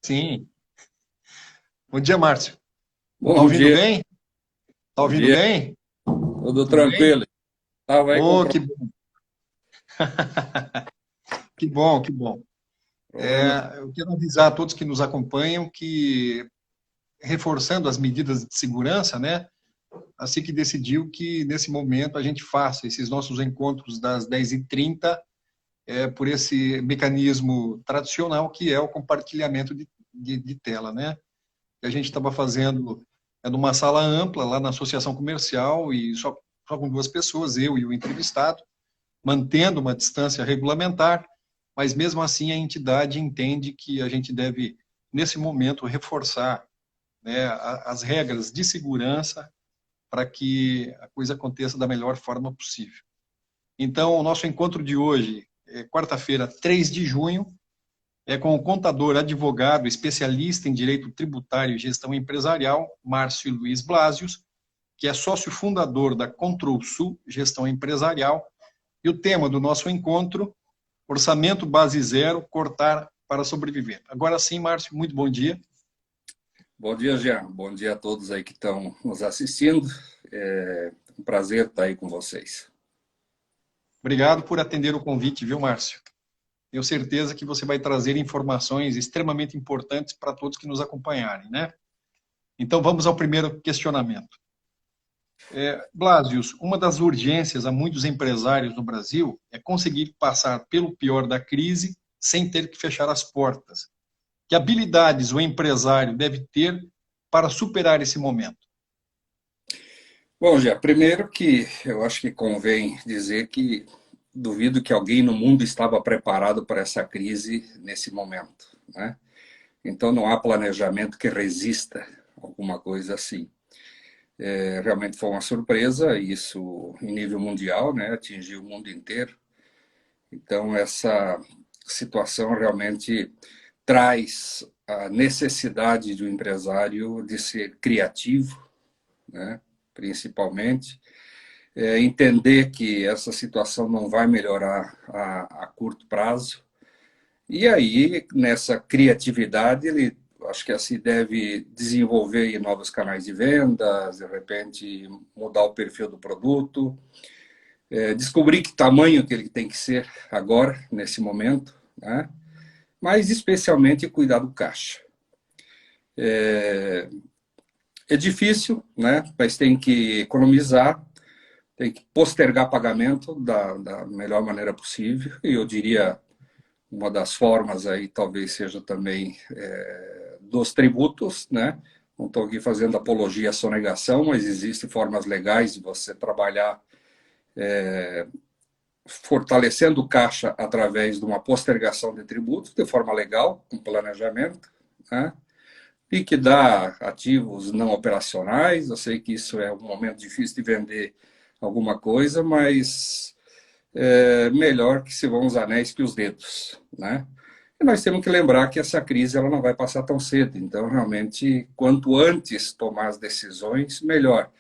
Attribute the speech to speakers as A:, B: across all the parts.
A: Sim. Bom dia, Márcio. Tá
B: Bom
A: ouvindo
B: dia,
A: bem? Tá
B: bom
A: ouvindo
B: dia,
A: bem?
B: tudo
A: Tudo bem?
B: tranquilo? Estava aí com
A: Oh, que bom, que bom, que bom.
B: problema.
A: Eu quero avisar a todos que nos acompanham que, reforçando as medidas de segurança, né, a SIC decidiu que, nesse momento, a gente faça esses nossos encontros das 10h30 por esse mecanismo tradicional, que é o compartilhamento de tela, né? A gente estava fazendo numa sala ampla, lá na associação comercial, e só com duas pessoas, eu e o entrevistado, mantendo uma distância regulamentar, mas mesmo assim a entidade entende que a gente deve, nesse momento, reforçar, né, as regras de segurança para que a coisa aconteça da melhor forma possível. Então, o nosso encontro de hoje é quarta-feira, 3 de junho, é com o contador, advogado, especialista em direito tributário e gestão empresarial, Márcio Luiz Blasius, que é sócio fundador da Control Sul Gestão Empresarial, e o tema do nosso encontro, Orçamento Base Zero, cortar para sobreviver. Agora sim, Márcio, muito bom dia.
B: Bom dia, Jean. Bom dia a todos aí que estão nos assistindo. É um prazer estar aí com vocês.
A: Obrigado por atender o convite, viu, Márcio? Tenho certeza que você vai trazer informações extremamente importantes para todos que nos acompanharem, né? Então vamos ao primeiro questionamento. Blasius, uma das urgências a muitos empresários no Brasil é conseguir passar pelo pior da crise sem ter que fechar as portas. Que habilidades o empresário deve ter para superar esse momento?
B: Bom, Jean, primeiro que eu acho que convém dizer que duvido que alguém no mundo estava preparado para essa crise nesse momento, né? Então não há planejamento que resista a alguma coisa assim. Realmente foi uma surpresa, isso em nível mundial, né? Atingiu o mundo inteiro. Então, essa situação realmente traz a necessidade do empresário de ser criativo, né? Principalmente, entender que essa situação não vai melhorar a curto prazo. E aí, nessa criatividade, ele acho que assim deve desenvolver novos canais de vendas, de repente mudar o perfil do produto, descobrir que tamanho que ele tem que ser agora, nesse momento, né? Mas especialmente cuidar do caixa. É difícil, né? Mas tem que economizar, tem que postergar pagamento da melhor maneira possível. E eu diria, uma das formas aí talvez seja também dos tributos, né? Não estou aqui fazendo apologia à sonegação, mas existem formas legais de você trabalhar fortalecendo o caixa através de uma postergação de tributos de forma legal, com planejamento, né? Liquidar ativos não operacionais. Eu sei que isso é um momento difícil de vender alguma coisa, mas é melhor que se vão os anéis que os dedos, né? E nós temos que lembrar que essa crise ela não vai passar tão cedo, então realmente quanto antes tomar as decisões, melhor.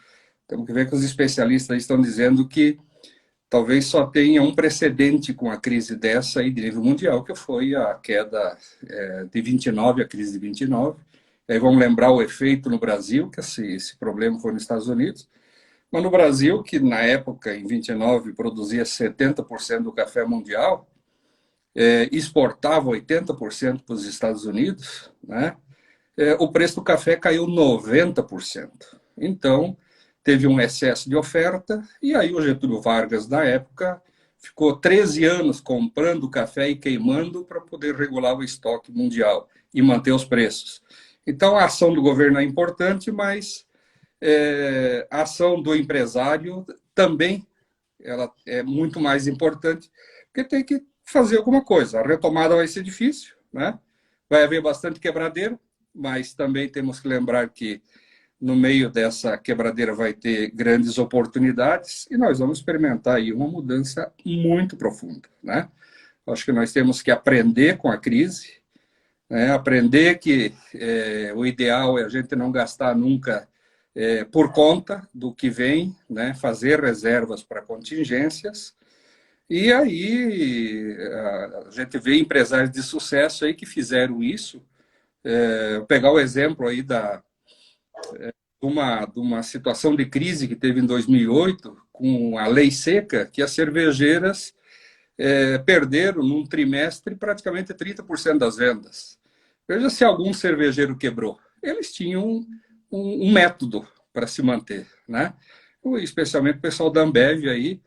B: Temos que ver que os especialistas estão dizendo que talvez só tenha um precedente com a crise dessa aí de nível mundial, que foi a queda de 29, a crise de 29. Aí vamos lembrar o efeito no Brasil, que esse problema foi nos Estados Unidos, mas no Brasil, que na época, em 29, produzia 70% do café mundial, exportava 80% para os Estados Unidos, né? O preço do café caiu 90%. Então, teve um excesso de oferta, e aí o Getúlio Vargas, na época, ficou 13 anos comprando café e queimando para poder regular o estoque mundial e manter os preços. Então, a ação do governo é importante, mas a ação do empresário também ela é muito mais importante, porque tem que fazer alguma coisa. A retomada vai ser difícil, né? Vai haver bastante quebradeira, mas também temos que lembrar que no meio dessa quebradeira vai ter grandes oportunidades e nós vamos experimentar aí uma mudança muito profunda, né? Acho que nós temos que aprender com a crise, né? Aprender que o ideal é a gente não gastar nunca por conta do que vem, né? Fazer reservas para contingências. E aí a gente vê empresários de sucesso aí que fizeram isso Pegar o exemplo aí de uma situação de crise que teve em 2008, com a lei seca, que as cervejeiras perderam num trimestre praticamente 30% das vendas. Veja se algum cervejeiro quebrou. Eles tinham um método para se manter, né? Especialmente o pessoal da Ambev aí,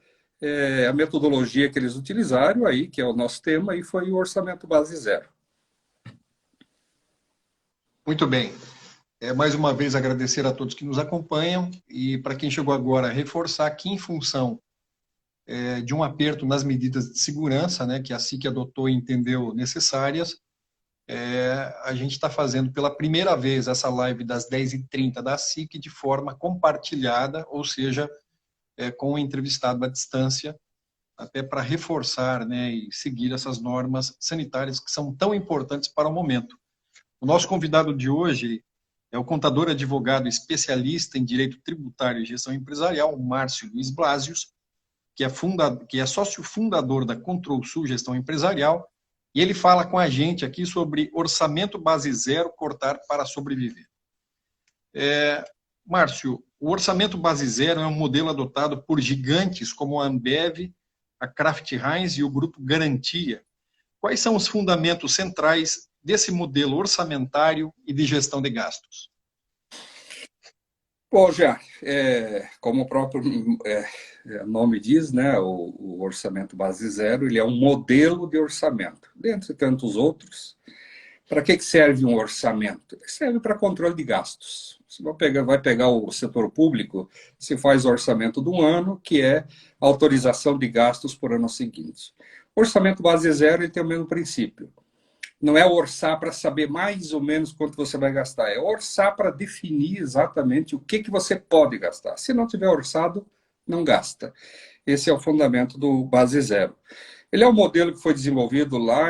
B: a metodologia que eles utilizaram aí, que é o nosso tema, aí foi o orçamento base zero.
A: Muito bem. Mais uma vez agradecer a todos que nos acompanham e para quem chegou agora, reforçar que em função de um aperto nas medidas de segurança, né, que a SIC adotou e entendeu necessárias, a gente está fazendo pela primeira vez essa live das 10h30 da SIC de forma compartilhada, ou seja, com o entrevistado à distância, até para reforçar, né, e seguir essas normas sanitárias que são tão importantes para o momento. O nosso convidado de hoje é o contador advogado especialista em direito tributário e gestão empresarial, Márcio Luiz Blasius, que é sócio fundador da Control Sul Gestão Empresarial, e ele fala com a gente aqui sobre orçamento base zero, cortar para sobreviver. Márcio, o orçamento base zero é um modelo adotado por gigantes como a Ambev, a Kraft Heinz e o Grupo Garantia. Quais são os fundamentos centrais desse modelo orçamentário e de gestão de gastos?
B: Bom, já, como o próprio nome diz, né, o orçamento base zero, ele é um modelo de orçamento, dentre tantos outros. Para que serve um orçamento? Ele serve para controle de gastos. Você vai pegar o setor público, se faz o orçamento do ano, que é autorização de gastos por ano seguinte. O orçamento base zero ele tem o mesmo princípio. Não é orçar para saber mais ou menos quanto você vai gastar, é orçar para definir exatamente o que você pode gastar. Se não tiver orçado, não gasta. Esse é o fundamento do base zero. Ele é um modelo que foi desenvolvido lá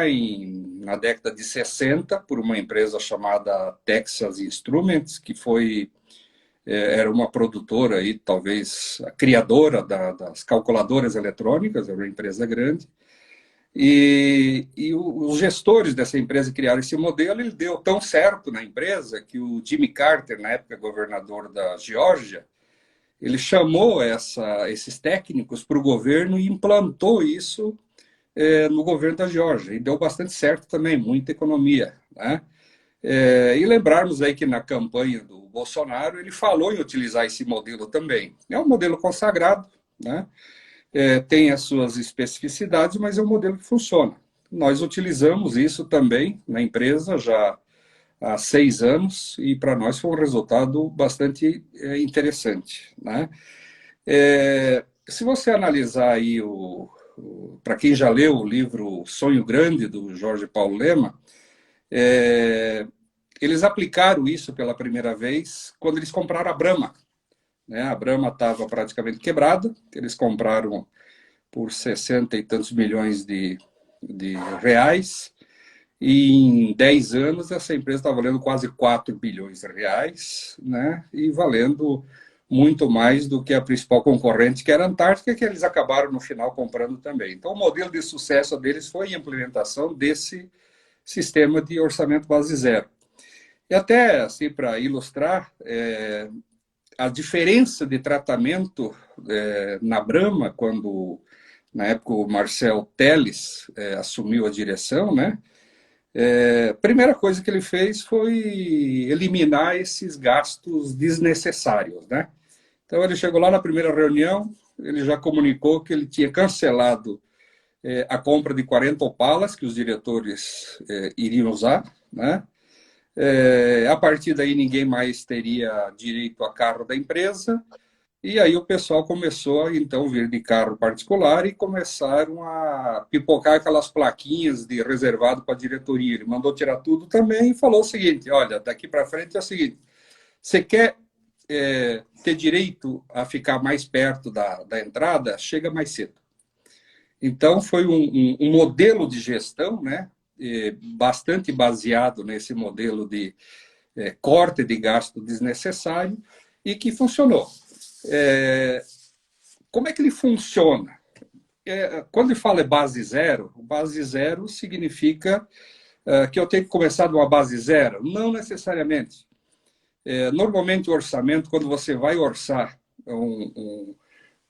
B: na década de 60 por uma empresa chamada Texas Instruments, que era uma produtora, aí, talvez a criadora das calculadoras eletrônicas, era uma empresa grande. E os gestores dessa empresa criaram esse modelo, ele deu tão certo na empresa que o Jimmy Carter, na época governador da Geórgia, ele chamou esses técnicos para o governo e implantou isso no governo da Geórgia. E deu bastante certo também, muita economia, né? E lembrarmos aí que na campanha do Bolsonaro ele falou em utilizar esse modelo também. É um modelo consagrado, né? Tem as suas especificidades, mas é um modelo que funciona. Nós utilizamos isso também na empresa já há 6 anos e para nós foi um resultado bastante interessante, né? Se você analisar aí para quem já leu o livro Sonho Grande, do Jorge Paulo Lema, eles aplicaram isso pela primeira vez quando eles compraram a Brahma. Né? A Brahma estava praticamente quebrada, eles compraram por 60 e tantos milhões de reais, e em 10 anos essa empresa está valendo quase 4 bilhões de reais, né? E valendo muito mais do que a principal concorrente, que era a Antártica, que eles acabaram no final comprando também. Então o modelo de sucesso deles foi a implementação desse sistema de orçamento base zero. E até, assim, para ilustrar, a diferença de tratamento na Brahma, quando, na época, o Marcel Telles assumiu a direção, né? A primeira coisa que ele fez foi eliminar esses gastos desnecessários, né? Então, ele chegou lá na primeira reunião, ele já comunicou que ele tinha cancelado a compra de 40 Opalas, que os diretores iriam usar, né? A partir daí ninguém mais teria direito a carro da empresa, e aí o pessoal começou a então vir de carro particular e começaram a pipocar aquelas plaquinhas de reservado para a diretoria. Ele mandou tirar tudo também e falou o seguinte: olha, daqui para frente é o seguinte, você quer ter direito a ficar mais perto da entrada, chega mais cedo. Então foi um modelo de gestão, né? Bastante baseado nesse modelo de corte de gasto desnecessário e que funcionou. Como é que ele funciona? Quando ele fala base zero significa que eu tenho que começar de uma base zero? Não necessariamente. Normalmente o orçamento, quando você vai orçar para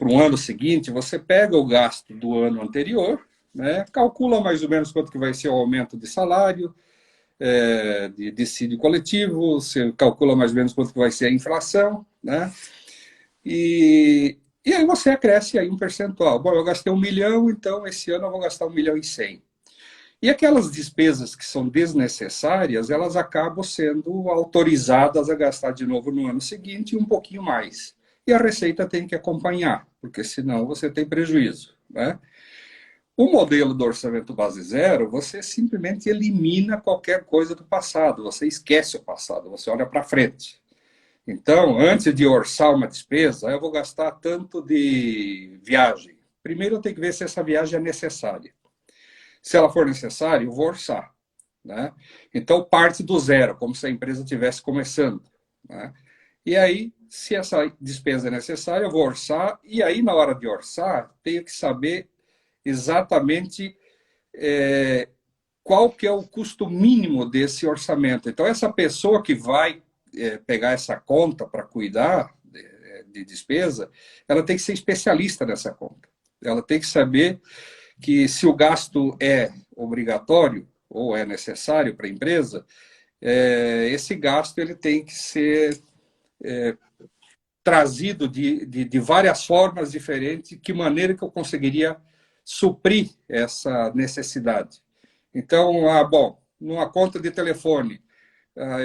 B: um ano seguinte, você pega o gasto do ano anterior, né, calcula mais ou menos quanto que vai ser o aumento de salário, de dissídio coletivo, você calcula mais ou menos quanto que vai ser a inflação, né, e aí você acresce aí um percentual. Bom, eu gastei 1 milhão, então esse ano eu vou gastar 1,1 milhão. E aquelas despesas que são desnecessárias, elas acabam sendo autorizadas a gastar de novo no ano seguinte e um pouquinho mais. E a receita tem que acompanhar, porque senão você tem prejuízo, né? O modelo do orçamento base zero, você simplesmente elimina qualquer coisa do passado, você esquece o passado, você olha para frente. Então, antes de orçar uma despesa, eu vou gastar tanto de viagem. Primeiro eu tenho que ver se essa viagem é necessária. Se ela for necessária, eu vou orçar, né? Então, parte do zero, como se a empresa estivesse começando, né? E aí, se essa despesa é necessária, eu vou orçar. E aí, na hora de orçar, tenho que saber exatamente qual que é o custo mínimo desse orçamento. Então, essa pessoa que vai pegar essa conta para cuidar de despesa, ela tem que ser especialista nessa conta. Ela tem que saber que se o gasto é obrigatório ou é necessário para a empresa, esse gasto ele tem que ser trazido de várias formas diferentes, que maneira que eu conseguiria suprir essa necessidade. Então, bom, numa conta de telefone,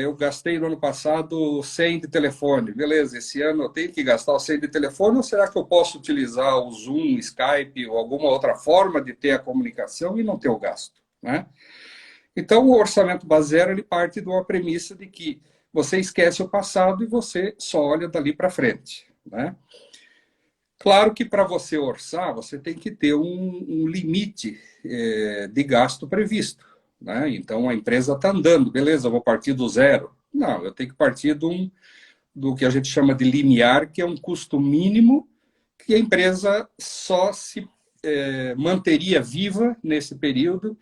B: eu gastei no ano passado 100 de telefone. Beleza, esse ano eu tenho que gastar o 100 de telefone ou será que eu posso utilizar o Zoom, Skype ou alguma outra forma de ter a comunicação e não ter o gasto, né? Então, o orçamento base zero ele parte de uma premissa de que você esquece o passado e você só olha dali para frente, né? Claro que para você orçar, você tem que ter um limite de gasto previsto, né? Então, a empresa está andando, beleza, eu vou partir do zero. Não, eu tenho que partir do que a gente chama de limiar, que é um custo mínimo que a empresa só se manteria viva nesse período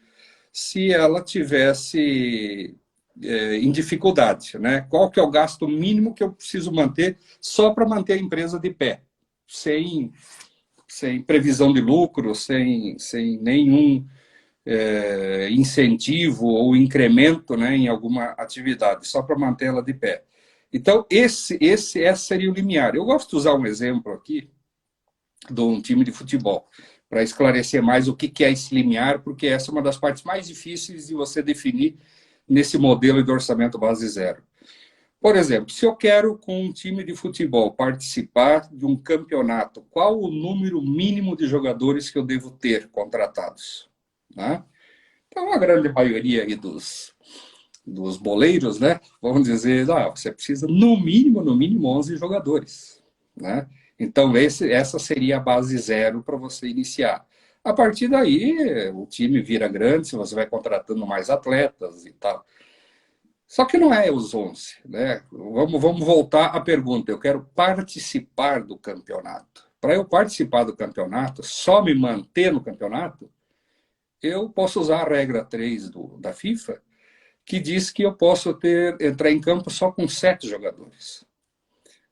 B: se ela tivesse em dificuldade, né? Qual que é o gasto mínimo que eu preciso manter só para manter a empresa de pé, sem previsão de lucro, sem nenhum incentivo ou incremento, né, em alguma atividade, só para mantê-la de pé. Então, esse seria o limiar. Eu gosto de usar um exemplo aqui de um time de futebol, para esclarecer mais o que é esse limiar, porque essa é uma das partes mais difíceis de você definir nesse modelo de orçamento base zero. Por exemplo, se eu quero, com um time de futebol, participar de um campeonato, qual o número mínimo de jogadores que eu devo ter contratados? Né? Então, a grande maioria aí dos boleiros, né, vão dizer, você precisa no mínimo 11 jogadores, né? Então, essa seria a base zero para você iniciar. A partir daí, o time vira grande, você vai contratando mais atletas e tal. Só que não é os 11, né? Vamos voltar à pergunta. Eu quero participar do campeonato. Para eu participar do campeonato, só me manter no campeonato, eu posso usar a regra 3 da FIFA, que diz que eu posso entrar em campo só com 7 jogadores.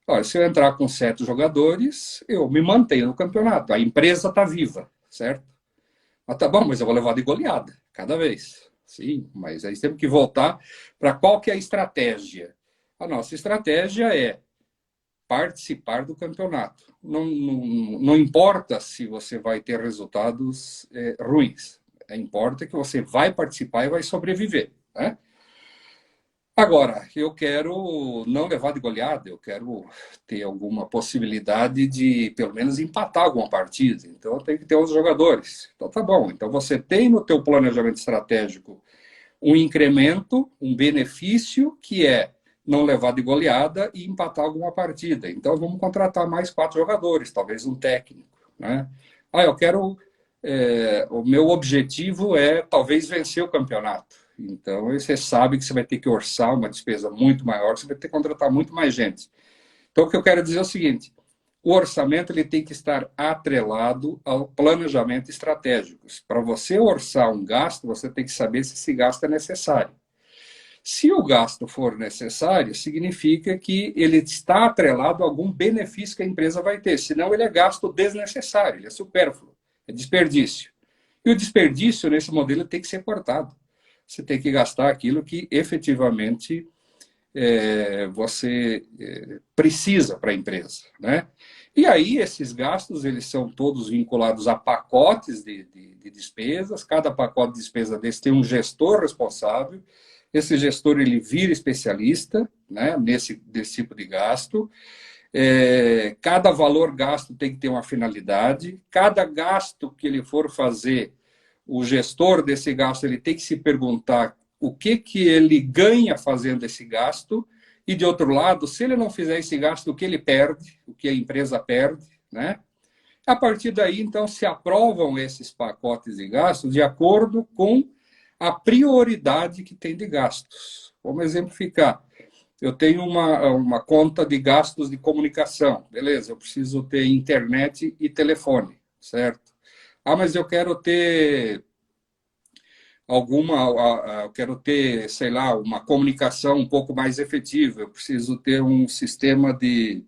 B: Olha, se eu entrar com 7 jogadores, eu me mantenho no campeonato. A empresa está viva, certo? Mas tá bom, mas eu vou levar de goleada cada vez. Sim, mas aí temos que voltar para qual que é a estratégia. A nossa estratégia é participar do campeonato. Não importa se você vai ter resultados ruins. Importa que você vai participar e vai sobreviver, né? Agora, eu quero não levar de goleada, eu quero ter alguma possibilidade de, pelo menos, empatar alguma partida. Então, eu tenho que ter os jogadores. Então, tá bom. Então, você tem no teu planejamento estratégico um incremento, um benefício, que é não levar de goleada e empatar alguma partida. Então, vamos contratar mais 4 jogadores, talvez um técnico, né? Eu quero... o meu objetivo é, talvez, vencer o campeonato. Então, você sabe que você vai ter que orçar uma despesa muito maior, você vai ter que contratar muito mais gente. Então, o que eu quero dizer é o seguinte, o orçamento ele tem que estar atrelado ao planejamento estratégico. Para você orçar um gasto, você tem que saber se esse gasto é necessário. Se o gasto for necessário, significa que ele está atrelado a algum benefício que a empresa vai ter. Senão, ele é gasto desnecessário, ele é supérfluo, é desperdício. E o desperdício, nesse modelo, tem que ser cortado. Você tem que gastar aquilo que efetivamente você precisa para a empresa, né? E aí, esses gastos, eles são todos vinculados a pacotes de despesas. Cada pacote de despesa desse tem um gestor responsável. Esse gestor, ele vira especialista, né, desse tipo de gasto. Cada valor gasto tem que ter uma finalidade. Cada gasto que ele for fazer, o gestor desse gasto, ele tem que se perguntar o que ele ganha fazendo esse gasto. E, de outro lado, se ele não fizer esse gasto, o que ele perde, o que a empresa perde, né? A partir daí, então, se aprovam esses pacotes de gastos de acordo com a prioridade que tem de gastos. Vamos exemplificar. Eu tenho uma conta de gastos de comunicação. Beleza, eu preciso ter internet e telefone, certo? Ah, mas eu quero ter eu quero ter, sei lá, uma comunicação um pouco mais efetiva. Eu preciso ter um sistema de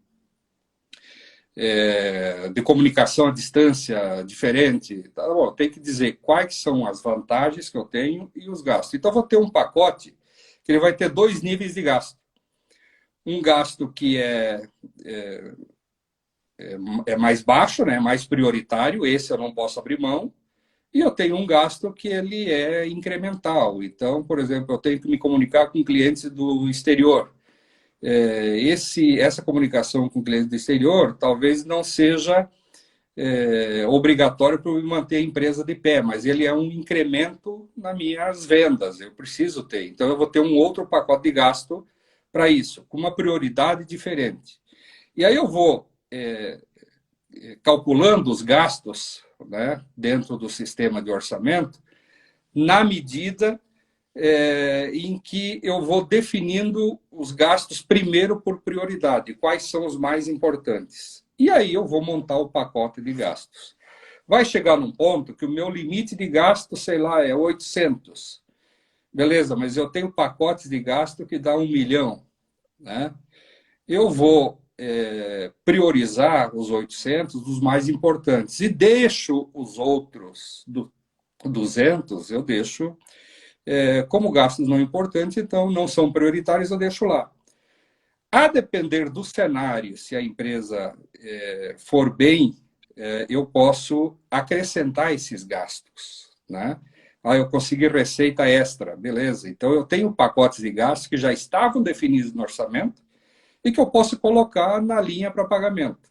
B: comunicação à distância diferente. Tá bom, tem que dizer quais são as vantagens que eu tenho e os gastos. Então, eu vou ter um pacote que ele vai ter 2 níveis de gasto. Um gasto que é mais baixo, né, mais prioritário, esse eu não posso abrir mão, e eu tenho um gasto que ele é incremental. Então, por exemplo, eu tenho que me comunicar com clientes do exterior. Essa comunicação com clientes do exterior talvez não seja obrigatório para eu manter a empresa de pé, mas ele é um incremento nas minhas vendas, eu preciso ter. Então, eu vou ter um outro pacote de gasto para isso, com uma prioridade diferente. E aí eu vou calculando os gastos, né, dentro do sistema de orçamento, na medida em que eu vou definindo os gastos primeiro por prioridade, quais são os mais importantes. E aí eu vou montar o pacote de gastos. Vai chegar num ponto que o meu limite de gasto, sei lá, é 800. Beleza, mas eu tenho pacotes de gasto que dá 1 milhão, né? Eu vou priorizar os 800 dos mais importantes e deixo os outros 200, eu deixo como gastos não importantes, então não são prioritários, eu deixo lá. A depender do cenário, se a empresa for bem, eu posso acrescentar esses gastos, né? Eu consegui receita extra, beleza. Então, eu tenho pacotes de gastos que já estavam definidos no orçamento e que eu posso colocar na linha para pagamento.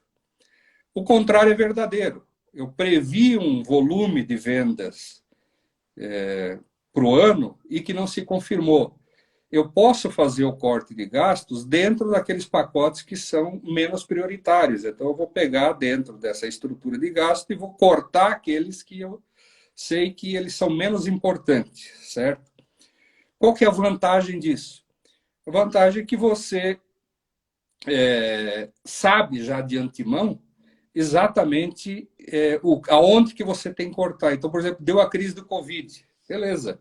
B: O contrário é verdadeiro. Eu previ um volume de vendas para o ano e que não se confirmou. Eu posso fazer o corte de gastos dentro daqueles pacotes que são menos prioritários. Então, eu vou pegar dentro dessa estrutura de gasto e vou cortar aqueles que eu sei que eles são menos importantes, certo? Qual que é a vantagem disso? A vantagem é que você sabe já de antemão exatamente aonde que você tem que cortar. Então, por exemplo, deu a crise do Covid. Beleza.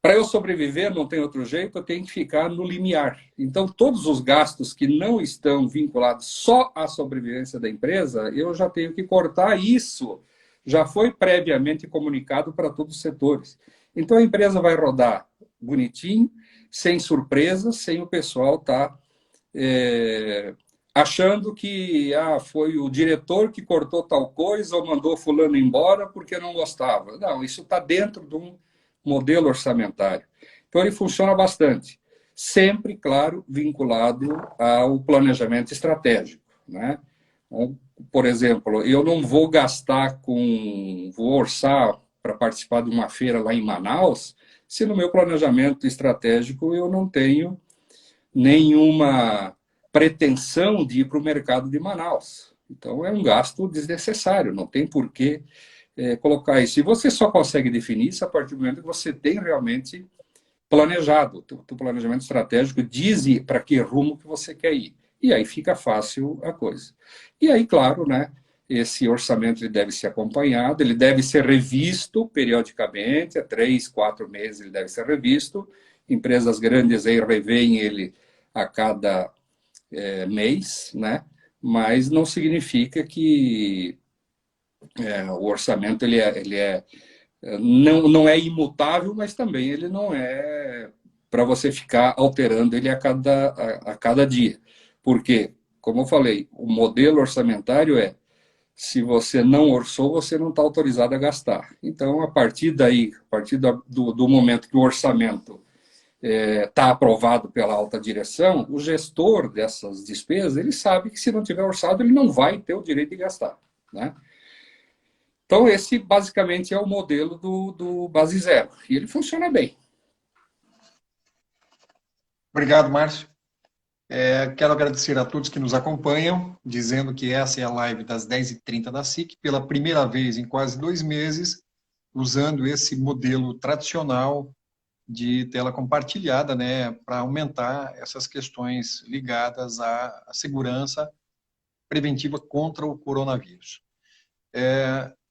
B: Para eu sobreviver, não tem outro jeito, eu tenho que ficar no limiar. Então, todos os gastos que não estão vinculados só à sobrevivência da empresa, eu já tenho que cortar isso. Já foi previamente comunicado para todos os setores. Então, a empresa vai rodar bonitinho, sem surpresas, sem o pessoal estar achando que foi o diretor que cortou tal coisa ou mandou fulano embora porque não gostava. Não, isso está dentro de um modelo orçamentário. Então, ele funciona bastante. Sempre, claro, vinculado ao planejamento estratégico, né? Então, por exemplo, eu não vou vou orçar para participar de uma feira lá em Manaus, se no meu planejamento estratégico eu não tenho nenhuma pretensão de ir para o mercado de Manaus. Então, é um gasto desnecessário, não tem por que colocar isso. E você só consegue definir isso a partir do momento que você tem realmente planejado. O teu planejamento estratégico diz para que rumo que você quer ir. E aí fica fácil a coisa. E aí, claro, né, esse orçamento ele deve ser acompanhado, ele deve ser revisto periodicamente, a 3, 4 meses ele deve ser revisto. Empresas grandes aí revêem ele a cada mês, né? Mas não significa que o orçamento não é imutável, mas também ele não é para você ficar alterando ele a cada dia. Porque, como eu falei, o modelo orçamentário se você não orçou, você não está autorizado a gastar. Então, a partir daí, a partir do momento que o orçamento está aprovado pela alta direção, o gestor dessas despesas, ele sabe que se não tiver orçado, ele não vai ter o direito de gastar, né? Então, esse basicamente é o modelo do Base Zero. E ele funciona bem.
A: Obrigado, Márcio. Quero agradecer a todos que nos acompanham, dizendo que essa é a live das 10h30 da SIC, pela primeira vez em quase 2 meses, usando esse modelo tradicional de tela compartilhada, né, para aumentar essas questões ligadas à segurança preventiva contra o coronavírus.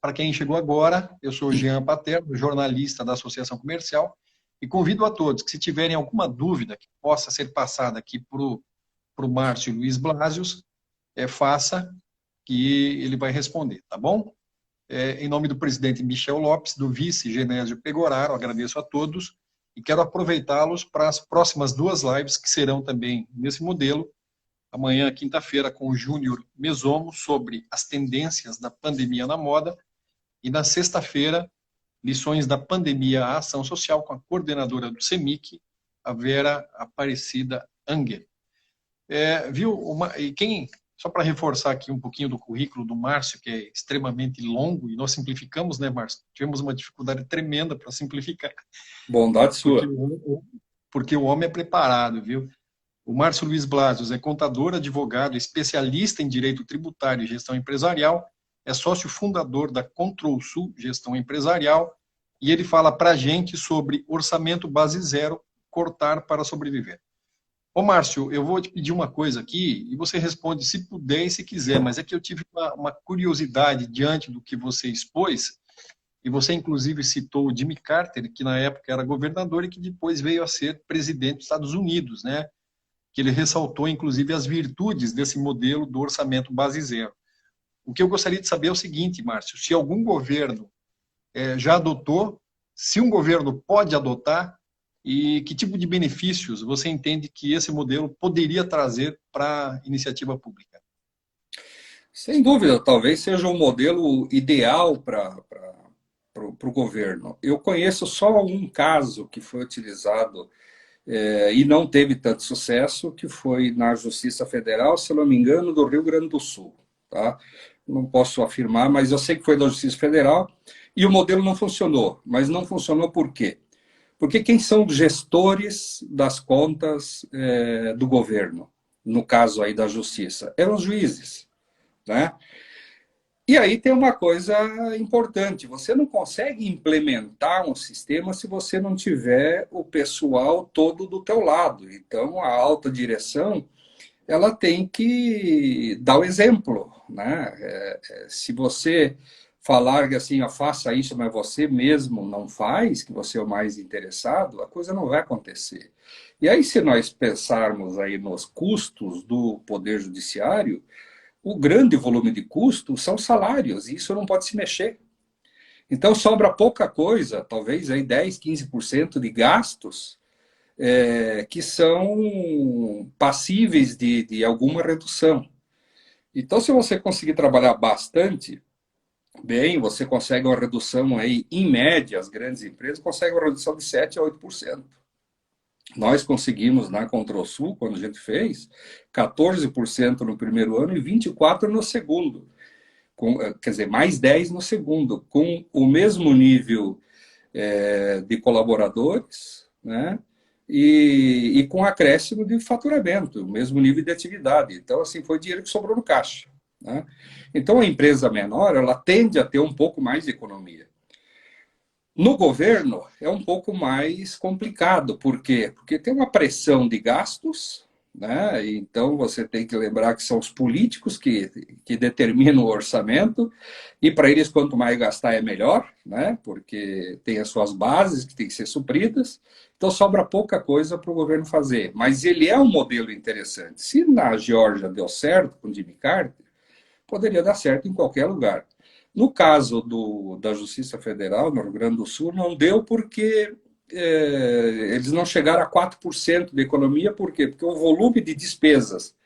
A: Para quem chegou agora, eu sou Jean Paterno, jornalista da Associação Comercial, e convido a todos que, se tiverem alguma dúvida que possa ser passada aqui para o Márcio Luiz Blasius, faça, que ele vai responder, tá bom? Em nome do presidente Michel Lopes, do vice Genésio Pegoraro, agradeço a todos e quero aproveitá-los para as próximas 2 lives, que serão também nesse modelo. Amanhã, quinta-feira, com o Júnior Mesomo, sobre as tendências da pandemia na moda. E na sexta-feira, lições da pandemia à ação social, com a coordenadora do CEMIC, a Vera Aparecida Anger. Só para reforçar aqui um pouquinho do currículo do Márcio, que é extremamente longo, e nós simplificamos, né, Márcio? Tivemos uma dificuldade tremenda para simplificar.
B: Bondade sua.
A: Porque o homem é preparado, viu? O Márcio Luiz Blasius é contador, advogado, especialista em direito tributário e gestão empresarial, é sócio fundador da Control Sul Gestão Empresarial, e ele fala para a gente sobre orçamento base zero, cortar para sobreviver. Ô, Márcio, eu vou te pedir uma coisa aqui, e você responde se puder e se quiser, mas é que eu tive uma curiosidade diante do que você expôs, e você inclusive citou o Jimmy Carter, que na época era governador e que depois veio a ser presidente dos Estados Unidos, né? Que ele ressaltou inclusive as virtudes desse modelo do orçamento base zero. O que eu gostaria de saber é o seguinte, Márcio, se algum governo já adotou, se um governo pode adotar, e que tipo de benefícios você entende que esse modelo poderia trazer para a iniciativa pública?
B: Sem dúvida, talvez seja um modelo ideal para o governo. Eu conheço só um caso que foi utilizado e não teve tanto sucesso, que foi na Justiça Federal, se eu não me engano, do Rio Grande do Sul. Tá? Não posso afirmar, mas eu sei que foi da Justiça Federal, e o modelo não funcionou. Mas não funcionou por quê? Porque quem são os gestores das contas do governo, no caso aí da Justiça? Eram os juízes, né? E aí tem uma coisa importante, você não consegue implementar um sistema se você não tiver o pessoal todo do teu lado. Então, a alta direção, ela tem que dar o exemplo, né? Se você falar que assim, faça isso, mas você mesmo não faz, que você é o mais interessado, a coisa não vai acontecer. E aí, se nós pensarmos aí nos custos do Poder Judiciário, o grande volume de custos são salários, e isso não pode se mexer. Então, sobra pouca coisa, talvez aí 10, 15% de gastos, que são passíveis de alguma redução. Então, se você conseguir trabalhar bastante bem, você consegue uma redução aí, em média, as grandes empresas conseguem uma redução de 7 a 8%. Nós conseguimos, na Control Sul, quando a gente fez, 14% no primeiro ano e 24% no segundo. Quer dizer, mais 10% no segundo, com o mesmo nível de colaboradores, né? E com acréscimo de faturamento, o mesmo nível de atividade. Então, assim, foi dinheiro que sobrou no caixa, né? Então, a empresa menor, ela tende a ter um pouco mais de economia. No governo, é um pouco mais complicado. Por quê? Porque tem uma pressão de gastos, né? Então, você tem que lembrar que são os políticos que determinam o orçamento, e para eles, quanto mais gastar é melhor, né? Porque tem as suas bases que têm que ser supridas, então sobra pouca coisa para o governo fazer. Mas ele é um modelo interessante. Se na Geórgia deu certo com Jimmy Carter, poderia dar certo em qualquer lugar. No caso da Justiça Federal, no Rio Grande do Sul, não deu porque eles não chegaram a 4% da economia. Por quê? Porque o volume de despesas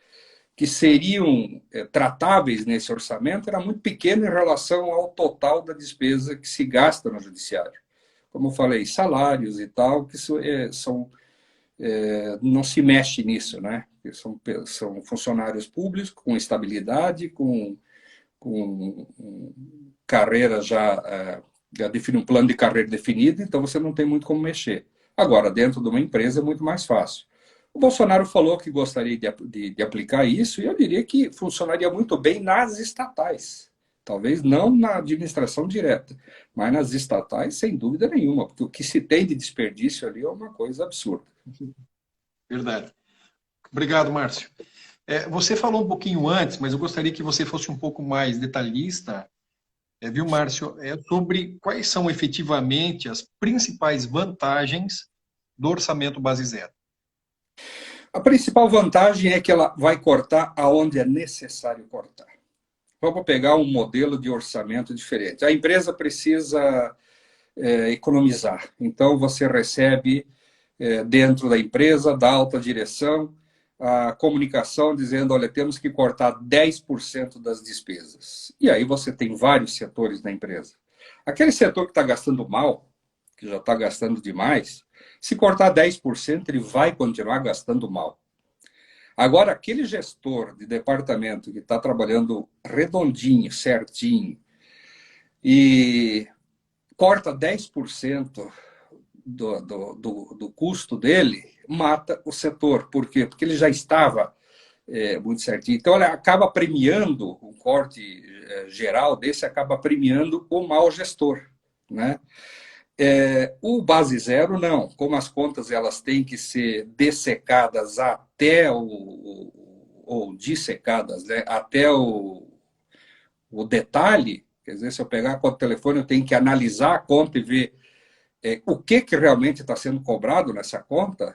B: que seriam tratáveis nesse orçamento era muito pequeno em relação ao total da despesa que se gasta no judiciário. Como eu falei, salários e tal, que não se mexe nisso, né? São funcionários públicos com estabilidade, com carreira já define um plano de carreira definido, então você não tem muito como mexer. Agora, dentro de uma empresa é muito mais fácil. O Bolsonaro falou que gostaria de aplicar isso, e eu diria que funcionaria muito bem nas estatais. Talvez não na administração direta, mas nas estatais, sem dúvida nenhuma, porque o que se tem de desperdício ali é uma coisa absurda.
A: Verdade. Obrigado, Márcio. Você falou um pouquinho antes, mas eu gostaria que você fosse um pouco mais detalhista, viu, Márcio, sobre quais são efetivamente as principais vantagens do orçamento base zero.
B: A principal vantagem é que ela vai cortar aonde é necessário cortar. Vamos pegar um modelo de orçamento diferente. A empresa precisa economizar, então você recebe dentro da empresa, da alta direção, a comunicação dizendo, olha, temos que cortar 10% das despesas. E aí você tem vários setores na empresa. Aquele setor que está gastando mal, que já está gastando demais, se cortar 10%, ele vai continuar gastando mal. Agora, aquele gestor de departamento que está trabalhando redondinho, certinho, e corta 10% do custo dele, mata o setor. Por quê? Porque ele já estava muito certinho. Então, ele acaba premiando, um corte geral desse acaba premiando o mau gestor, né? O base zero, não. Como as contas elas têm que ser dessecadas até ou dissecadas, né? Até o detalhe, quer dizer, se eu pegar a conta do telefone, eu tenho que analisar a conta e ver o que realmente está sendo cobrado nessa conta,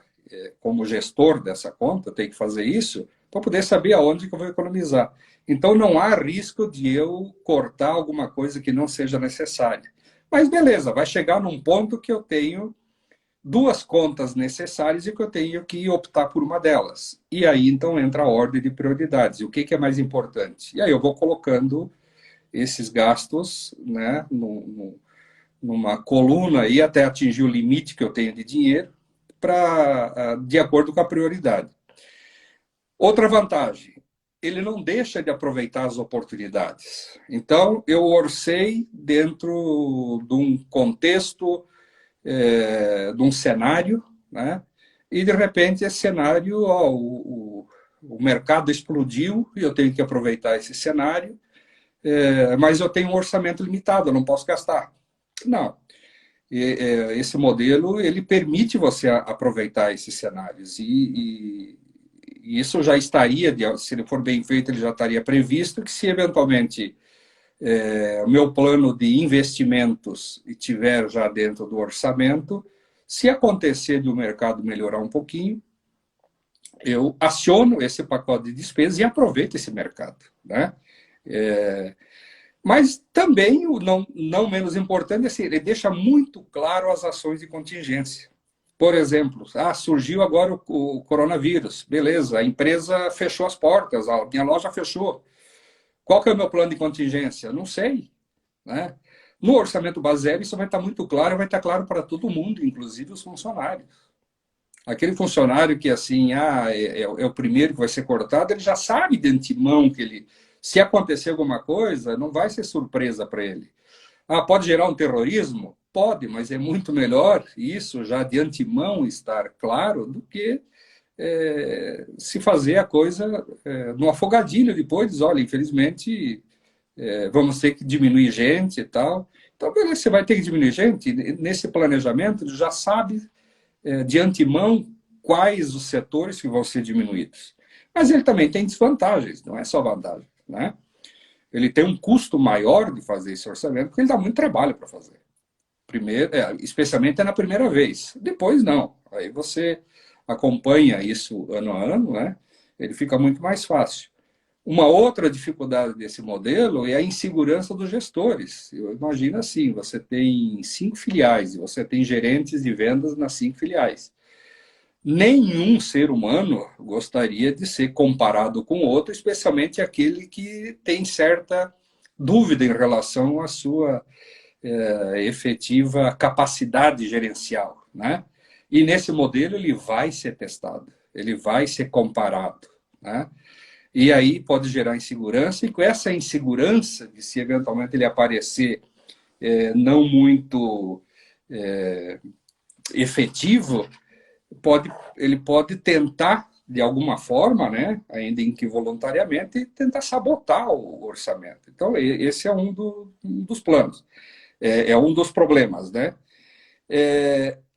B: como gestor dessa conta, eu tenho que fazer isso para poder saber aonde que eu vou economizar. Então, não há risco de eu cortar alguma coisa que não seja necessária. Mas, beleza, vai chegar num ponto que eu tenho duas contas necessárias e que eu tenho que optar por uma delas. E aí, então, entra a ordem de prioridades. O que é mais importante? E aí eu vou colocando esses gastos, né, numa coluna e até atingir o limite que eu tenho de dinheiro, de acordo com a prioridade. Outra vantagem, ele não deixa de aproveitar as oportunidades. Então, eu orcei dentro de um contexto, de um cenário, né? E, de repente, esse cenário, o mercado explodiu e eu tenho que aproveitar esse cenário, mas eu tenho um orçamento limitado, eu não posso gastar. Não. Esse modelo, ele permite você aproveitar esses cenários e isso já estaria, se ele for bem feito, ele já estaria previsto que se eventualmente o meu plano de investimentos estiver já dentro do orçamento, se acontecer de o mercado melhorar um pouquinho, eu aciono esse pacote de despesas e aproveito esse mercado, né? Mas também, não menos importante, assim, ele deixa muito claro as ações de contingência. Por exemplo, surgiu agora o coronavírus. Beleza, a empresa fechou as portas, a minha loja fechou. Qual que é o meu plano de contingência? Não sei, né? No orçamento base zero, isso vai estar muito claro, vai estar claro para todo mundo, inclusive os funcionários. Aquele funcionário que, assim, é o primeiro que vai ser cortado, ele já sabe de antemão que ele, se acontecer alguma coisa, não vai ser surpresa para ele. Pode gerar um terrorismo? Pode, mas é muito melhor isso já de antemão estar claro do que se fazer a coisa no afogadilho depois, diz, olha, infelizmente vamos ter que diminuir gente e tal. Então, beleza, você vai ter que diminuir gente. Nesse planejamento, ele já sabe de antemão quais os setores que vão ser diminuídos. Mas ele também tem desvantagens, não é só vantagem, né? Ele tem um custo maior de fazer esse orçamento, porque ele dá muito trabalho para fazer. Primeiro, especialmente na primeira vez. Depois, não. Aí você acompanha isso ano a ano, né? Ele fica muito mais fácil. Uma outra dificuldade desse modelo é a insegurança dos gestores. Eu imagino assim, você tem 5 filiais, e você tem gerentes de vendas nas 5 filiais. Nenhum ser humano gostaria de ser comparado com outro, especialmente aquele que tem certa dúvida em relação à sua efetiva capacidade gerencial, né? E nesse modelo ele vai ser testado, ele vai ser comparado, né? E aí pode gerar insegurança, e com essa insegurança de se eventualmente ele aparecer não muito efetivo, ele pode tentar, de alguma forma, né, ainda que voluntariamente, tentar sabotar o orçamento. Então, esse é um dos planos. É um dos problemas, né?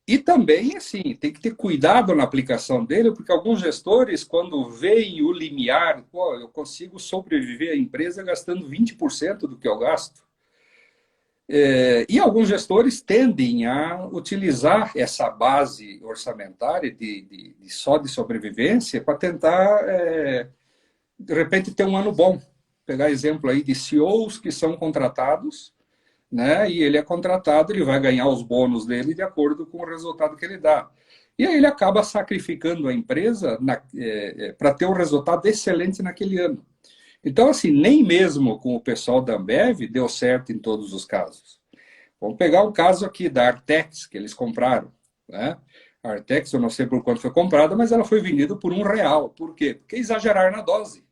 B: E também, assim, tem que ter cuidado na aplicação dele, porque alguns gestores, quando veem o limiar, pô, eu consigo sobreviver à empresa gastando 20% do que eu gasto. E alguns gestores tendem a utilizar essa base orçamentária só de sobrevivência para tentar, de repente, ter um ano bom. Pegar exemplo aí de CEOs que são contratados, né? E ele é contratado, ele vai ganhar os bônus dele de acordo com o resultado que ele dá. E aí ele acaba sacrificando a empresa para ter um resultado excelente naquele ano. Então, assim, nem mesmo com o pessoal da Ambev deu certo em todos os casos. Vamos pegar o caso aqui da Artex, que eles compraram, né? A Artex, eu não sei por quanto foi comprada, mas ela foi vendida por R$ 1. Por quê? Porque exageraram na dose.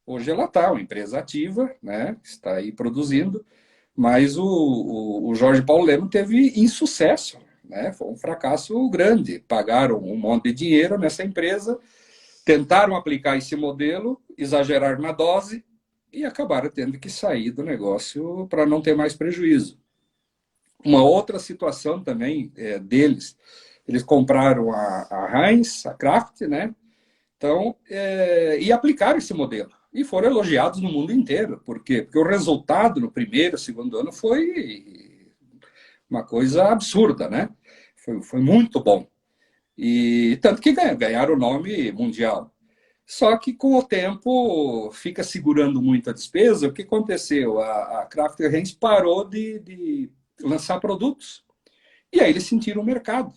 B: Hoje ela está uma empresa ativa, né? Está aí produzindo, mas o Jorge Paulo Lemann teve insucesso, né? Foi um fracasso grande. Pagaram um monte de dinheiro nessa empresa, tentaram aplicar esse modelo, exageraram na dose e acabaram tendo que sair do negócio para não ter mais prejuízo. Uma outra situação também deles, eles compraram a Heinz, a Kraft, né? Então, e aplicaram esse modelo. E foram elogiados no mundo inteiro. Por quê? Porque o resultado no primeiro, segundo ano foi uma coisa absurda, né? Foi muito bom. E tanto que ganharam o nome mundial. Só que com o tempo fica segurando muito a despesa. O que aconteceu? A Kraft Heinz parou de lançar produtos. E aí eles sentiram o mercado.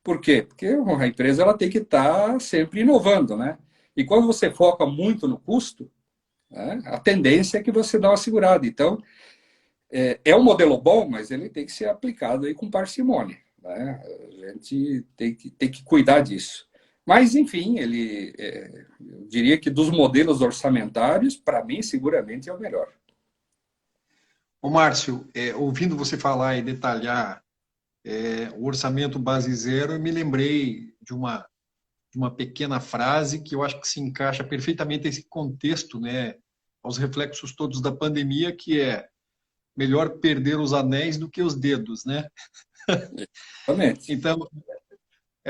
B: Por quê? Porque a empresa ela tem que estar sempre inovando, né? E quando você foca muito no custo, né, a tendência é que você dá uma segurada. Então, é um modelo bom, mas ele tem que ser aplicado aí com parcimônia, né? A gente tem que cuidar disso. Mas, enfim, eu diria que dos modelos orçamentários, para mim, seguramente é o melhor.
A: Ô, Márcio, ouvindo você falar e detalhar o orçamento base zero, eu me lembrei de uma pequena frase que eu acho que se encaixa perfeitamente nesse contexto, né, aos reflexos todos da pandemia, que é melhor perder os anéis do que os dedos, né?
B: Exatamente.
A: Então,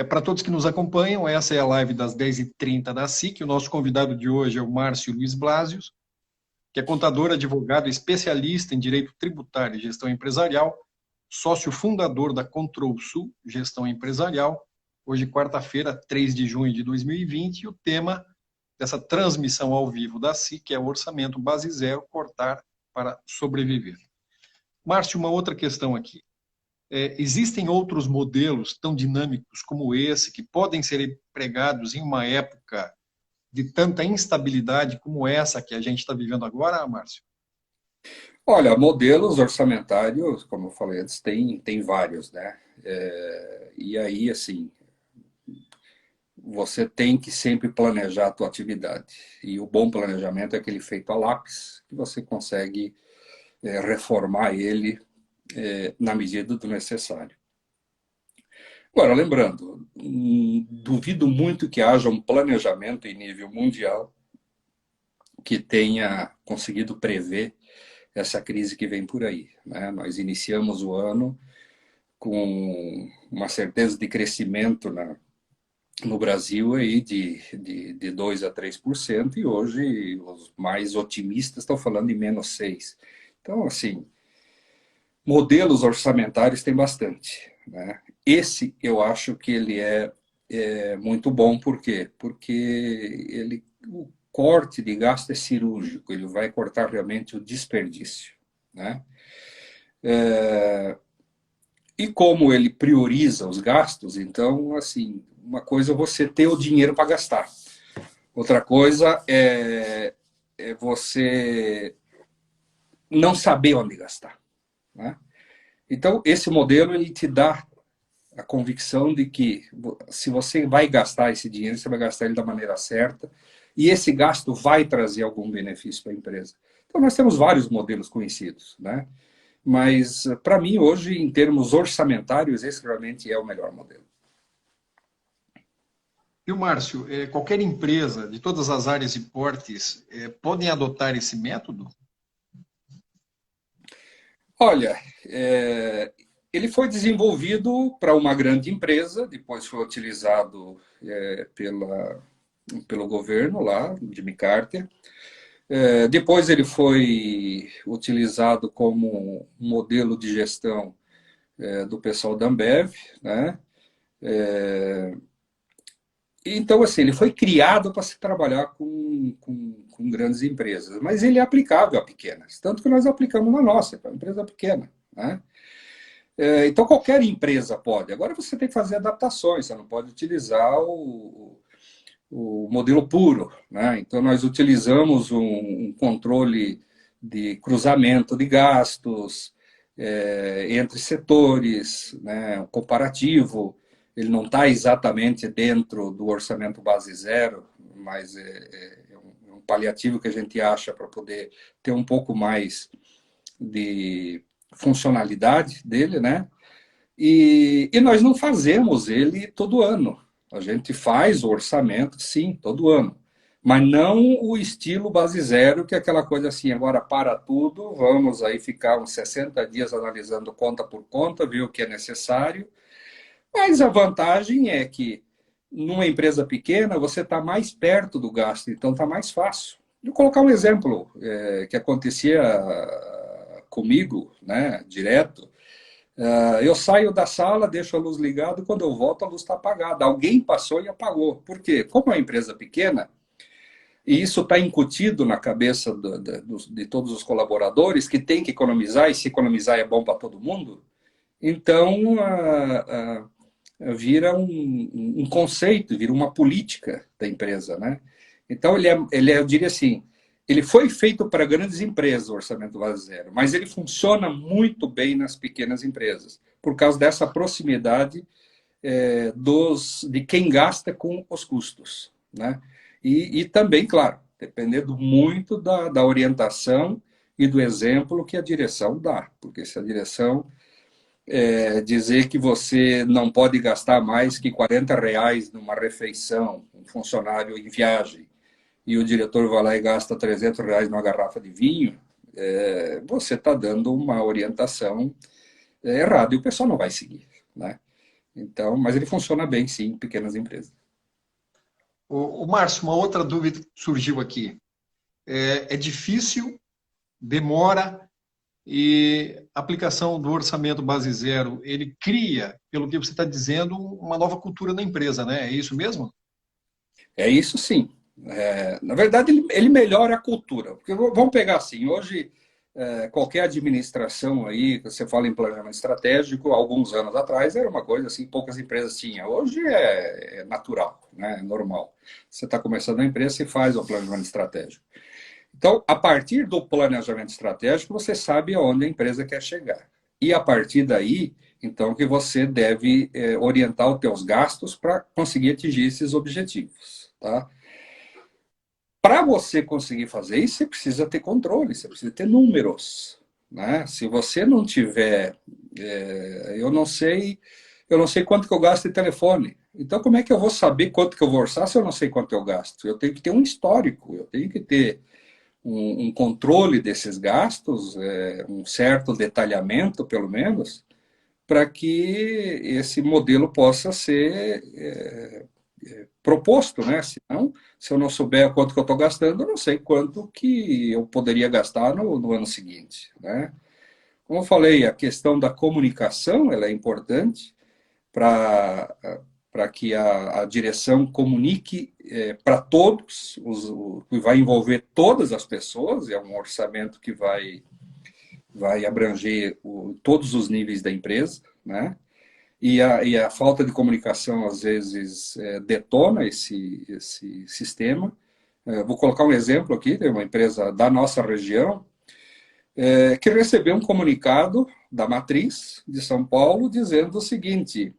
A: para todos que nos acompanham, essa é a live das 10h30 da SIC. O nosso convidado de hoje é o Márcio Luiz Blasius, que é contador, advogado, especialista em direito tributário e gestão empresarial, sócio fundador da Control Sul Gestão Empresarial. Hoje, quarta-feira, 3 de junho de 2020, e o tema dessa transmissão ao vivo da SIC é o orçamento base zero, cortar para sobreviver. Márcio, uma outra questão aqui. Existem outros modelos tão dinâmicos como esse que podem ser empregados em uma época de tanta instabilidade como essa que a gente está vivendo agora, Márcio?
B: Olha, modelos orçamentários, como eu falei antes, tem vários, né? E aí, assim, você tem que sempre planejar a tua atividade. E o bom planejamento é aquele feito a lápis, que você consegue reformar ele na medida do necessário. Agora, lembrando, duvido muito que haja um planejamento em nível mundial que tenha conseguido prever essa crise que vem por aí, né? Nós iniciamos o ano com uma certeza de crescimento no Brasil aí de 2 a 3%, e hoje os mais otimistas estão falando de -6%. Então, assim, modelos orçamentários tem bastante, né? Esse eu acho que ele é muito bom, por quê? Porque o corte de gasto é cirúrgico, ele vai cortar realmente o desperdício, né? E como ele prioriza os gastos, então, assim, uma coisa é você ter o dinheiro para gastar, outra coisa é você não saber onde gastar, né? Então, esse modelo ele te dá a convicção de que se você vai gastar esse dinheiro, você vai gastar ele da maneira certa, e esse gasto vai trazer algum benefício para a empresa. Então, nós temos vários modelos conhecidos, né? Mas, para mim, hoje, em termos orçamentários, esse realmente é o melhor modelo.
A: E o Márcio, qualquer empresa de todas as áreas e portes podem adotar esse método?
B: Olha, ele foi desenvolvido para uma grande empresa, depois foi utilizado pelo governo lá, Jimmy Carter. Depois ele foi utilizado como um modelo de gestão do pessoal da Ambev, né? Então, assim, ele foi criado para se trabalhar com grandes empresas, mas ele é aplicável a pequenas, tanto que nós aplicamos na nossa, para uma empresa pequena, né? Então, qualquer empresa pode. Agora você tem que fazer adaptações, você não pode utilizar o modelo puro, né? Então, nós utilizamos um controle de cruzamento de gastos entre setores, né? Um comparativo. Ele não está exatamente dentro do orçamento base zero, mas é um paliativo que a gente acha para poder ter um pouco mais de funcionalidade dele, né? E nós não fazemos ele todo ano. A gente faz o orçamento, sim, todo ano. Mas não o estilo base zero, que é aquela coisa assim, agora para tudo, vamos aí ficar uns 60 dias analisando conta por conta, ver o que é necessário. Mas a vantagem é que numa empresa pequena você está mais perto do gasto, então está mais fácil. Vou colocar um exemplo que acontecia comigo, né, direto. Eu saio da sala, deixo a luz ligada, quando eu volto a luz está apagada. Alguém passou e apagou. Por quê? Como é uma empresa pequena, e isso está incutido na cabeça de todos os colaboradores, que tem que economizar, e se economizar é bom para todo mundo, então vira um conceito, vira uma política da empresa, né? Então, eu diria assim, ele foi feito para grandes empresas, o orçamento base zero, mas ele funciona muito bem nas pequenas empresas, por causa dessa proximidade de quem gasta com os custos, né? E também, claro, dependendo muito da orientação e do exemplo que a direção dá, porque se a direção dizer que você não pode gastar mais que R$ 40 numa refeição, um funcionário em viagem, e o diretor vai lá e gasta R$ 300 numa garrafa de vinho, você está dando uma orientação errada e o pessoal não vai seguir, né? Então, mas ele funciona bem, sim, em pequenas empresas.
A: O Márcio, uma outra dúvida que surgiu aqui. É difícil, demora, e a aplicação do orçamento base zero, ele cria, pelo que você está dizendo, uma nova cultura na empresa, né? É isso mesmo?
B: É isso sim. Na verdade, ele melhora a cultura. Porque vamos pegar assim, hoje qualquer administração aí, você fala em planejamento estratégico, alguns anos atrás era uma coisa assim, poucas empresas tinham. Hoje é natural, né? É normal. Você está começando a empresa, você faz o planejamento estratégico. Então, a partir do planejamento estratégico, você sabe aonde a empresa quer chegar. E a partir daí, então, que você deve orientar os teus gastos para conseguir atingir esses objetivos, tá? Para você conseguir fazer isso, você precisa ter controle, você precisa ter números, né? Se você não tiver, eu não sei quanto que eu gasto de telefone. Então, como é que eu vou saber quanto que eu vou orçar se eu não sei quanto eu gasto? Eu tenho que ter um histórico, eu tenho que ter um controle desses gastos, um certo detalhamento, pelo menos, para que esse modelo possa ser proposto, né? Senão, se eu não souber quanto que eu estou gastando, eu não sei quanto que eu poderia gastar no ano seguinte, né? Como eu falei, a questão da comunicação, ela é importante para que a direção comunique para todos, que vai envolver todas as pessoas, é um orçamento que vai abranger todos os níveis da empresa, né? E a falta de comunicação, às vezes, detona esse sistema. Vou colocar um exemplo aqui, de uma empresa da nossa região, que recebeu um comunicado da matriz de São Paulo dizendo o seguinte: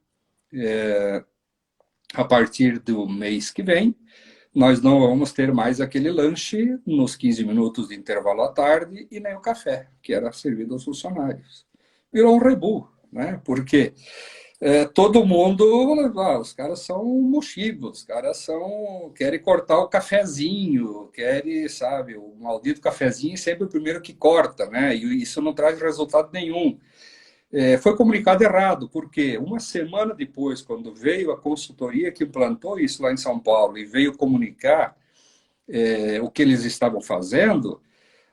B: a partir do mês que vem, nós não vamos ter mais aquele lanche nos 15 minutos de intervalo à tarde e nem o café, que era servido aos funcionários. Virou um rebu, né? Porque todo mundo, os caras são mochivos, os caras querem cortar o cafezinho, querem, sabe, o maldito cafezinho é sempre o primeiro que corta, né? E isso não traz resultado nenhum. Foi comunicado errado, porque uma semana depois, quando veio a consultoria que implantou isso lá em São Paulo e veio comunicar o que eles estavam fazendo,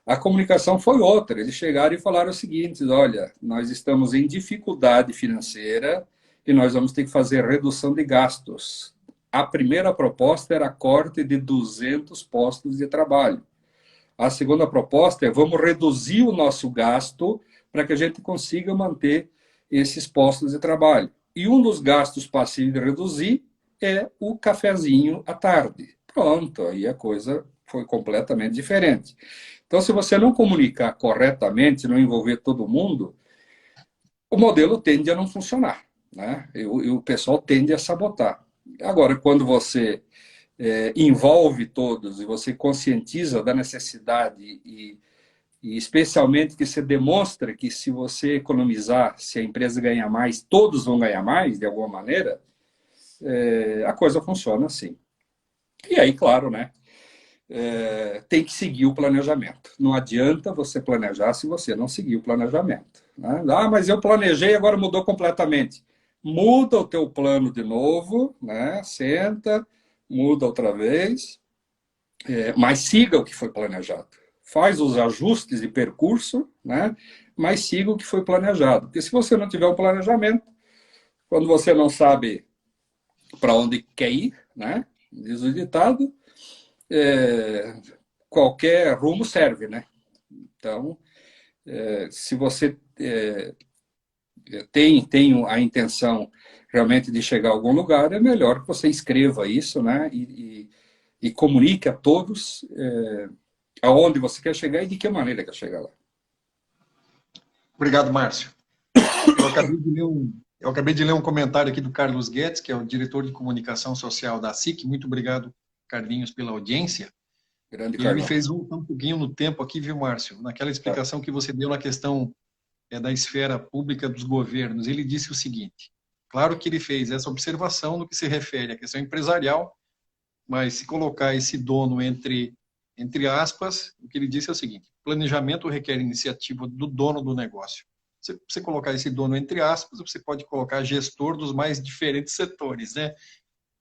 B: a comunicação foi outra. Eles chegaram e falaram o seguinte: olha, nós estamos em dificuldade financeira e nós vamos ter que fazer redução de gastos. A primeira proposta era corte de 200 postos de trabalho. A segunda proposta é: vamos reduzir o nosso gasto para que a gente consiga manter esses postos de trabalho. E um dos gastos passíveis de reduzir é o cafezinho à tarde. Pronto, aí a coisa foi completamente diferente. Então, se você não comunicar corretamente, não envolver todo mundo, o modelo tende a não funcionar, né? E o pessoal tende a sabotar. Agora, quando você envolve todos e você conscientiza da necessidade e especialmente que você demonstra que se você economizar, se a empresa ganhar mais, todos vão ganhar mais, de alguma maneira, a coisa funciona assim. E aí, claro, né? Tem que seguir o planejamento. Não adianta você planejar se você não seguir o planejamento, né? Ah, mas eu planejei e agora mudou completamente. Muda o teu plano de novo, né? Senta, muda outra vez, mas siga o que foi planejado. Faz os ajustes de percurso, né? Mas siga o que foi planejado. Porque se você não tiver um planejamento, quando você não sabe para onde quer ir, né? Diz o ditado, qualquer rumo serve, né? Então, se você tem a intenção realmente de chegar a algum lugar, é melhor que você escreva isso, né? E comunique a todos aonde você quer chegar e de que maneira quer chegar lá.
A: Obrigado, Márcio. Eu acabei de ler um comentário aqui do Carlos Guedes, que é o diretor de comunicação social da SIC. Muito obrigado, Carlinhos, pela audiência.
B: Grande
A: Ele me
B: Carlão.
A: fez voltar um pouquinho no tempo aqui, viu, Márcio? Naquela explicação que você deu na questão da esfera pública dos governos. Ele disse o seguinte: claro que ele fez essa observação no que se refere à questão empresarial, mas se colocar esse dono entre aspas, o que ele disse é o seguinte: planejamento requer iniciativa do dono do negócio. Se você colocar esse dono entre aspas, você pode colocar gestor dos mais diferentes setores, né?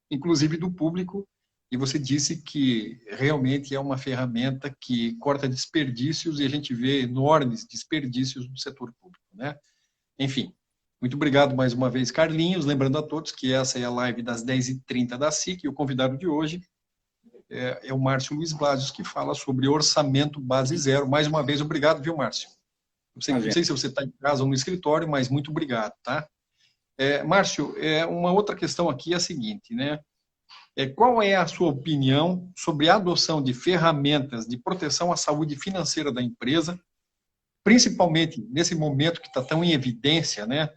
A: Inclusive do público. E você disse que realmente é uma ferramenta que corta desperdícios e a gente vê enormes desperdícios no setor público, né? Enfim, muito obrigado mais uma vez, Carlinhos. Lembrando a todos que essa é a live das 10h30 da SIC e o convidado de hoje é o Márcio Luiz Blasius, que fala sobre orçamento base zero. Mais uma vez, obrigado, viu, Márcio? Não sei se você está em casa ou no escritório, mas muito obrigado, tá? Márcio, uma outra questão aqui é a seguinte, né? Qual é a sua opinião sobre a adoção de ferramentas de proteção à saúde financeira da empresa, principalmente nesse momento que está tão em evidência, né?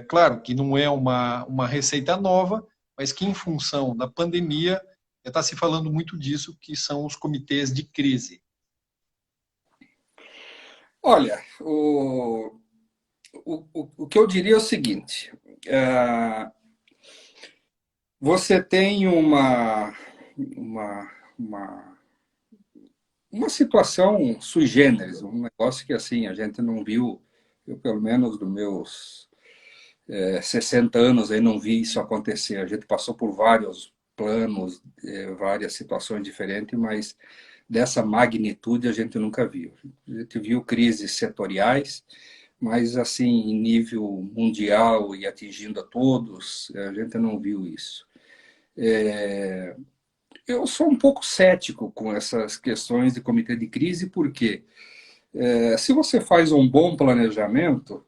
A: Claro que não é uma receita nova, mas que em função da pandemia está se falando muito disso, que são os comitês de crise.
B: Olha, o que eu diria é o seguinte: você tem uma situação sui generis, um negócio que assim a gente não viu, eu pelo menos dos meus 60 anos aí não vi isso acontecer. A gente passou por vários planos, várias situações diferentes, mas dessa magnitude a gente nunca viu. A gente viu crises setoriais, mas assim, em nível mundial e atingindo a todos, a gente não viu isso. Eu sou um pouco cético com essas questões de comitê de crise, porque se você faz um bom planejamento,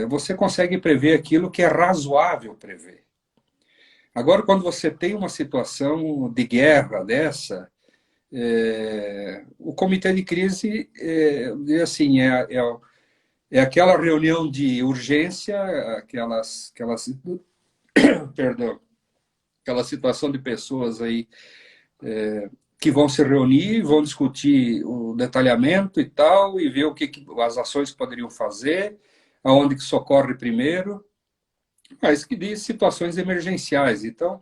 B: você consegue prever aquilo que é razoável prever. Agora, quando você tem uma situação de guerra dessa, o comitê de crise assim, é aquela reunião de urgência, perdão, aquela situação de pessoas aí que vão se reunir, vão discutir o detalhamento e tal, e ver as ações que poderiam fazer, aonde que socorre primeiro, mas que diz situações emergenciais. Então,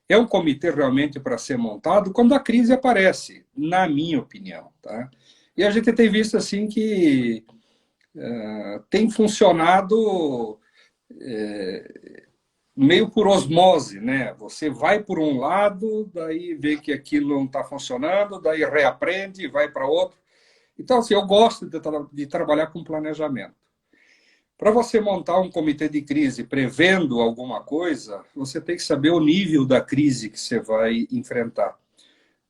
B: é um comitê realmente para ser montado quando a crise aparece, na minha opinião. Tá? E a gente tem visto assim que tem funcionado meio por osmose, né? Você vai por um lado, daí vê que aquilo não está funcionando, daí reaprende e vai para outro. Então, assim, eu gosto de trabalhar com planejamento. Para você montar um comitê de crise prevendo alguma coisa, você tem que saber o nível da crise que você vai enfrentar.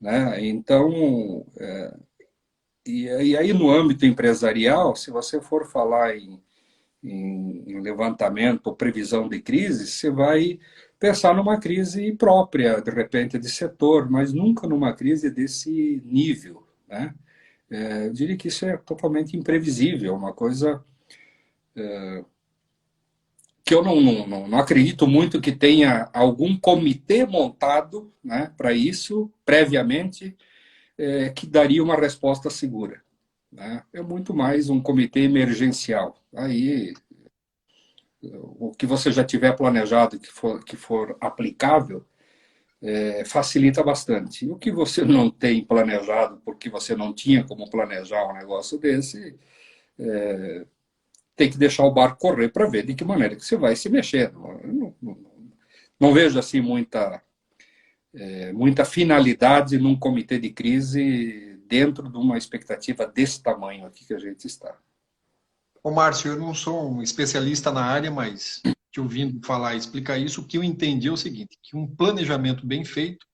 B: Né? Então, e aí no âmbito empresarial, se você for falar em levantamento ou previsão de crise, você vai pensar numa crise própria, de repente, de setor, mas nunca numa crise desse nível. Né? Eu diria que isso é totalmente imprevisível, uma coisa que eu não acredito muito que tenha algum comitê montado, né, para isso, previamente, que daria uma resposta segura. Né? É muito mais um comitê emergencial. Aí, o que você já tiver planejado que for aplicável, facilita bastante. E o que você não tem planejado, porque você não tinha como planejar um negócio desse, tem que deixar o barco correr para ver de que maneira que você vai se mexer. Não vejo assim muita finalidade num comitê de crise dentro de uma expectativa desse tamanho aqui que a gente está.
A: Ô, Márcio, eu não sou um especialista na área, mas te ouvindo falar e explicar isso, o que eu entendi é o seguinte, que um planejamento bem feito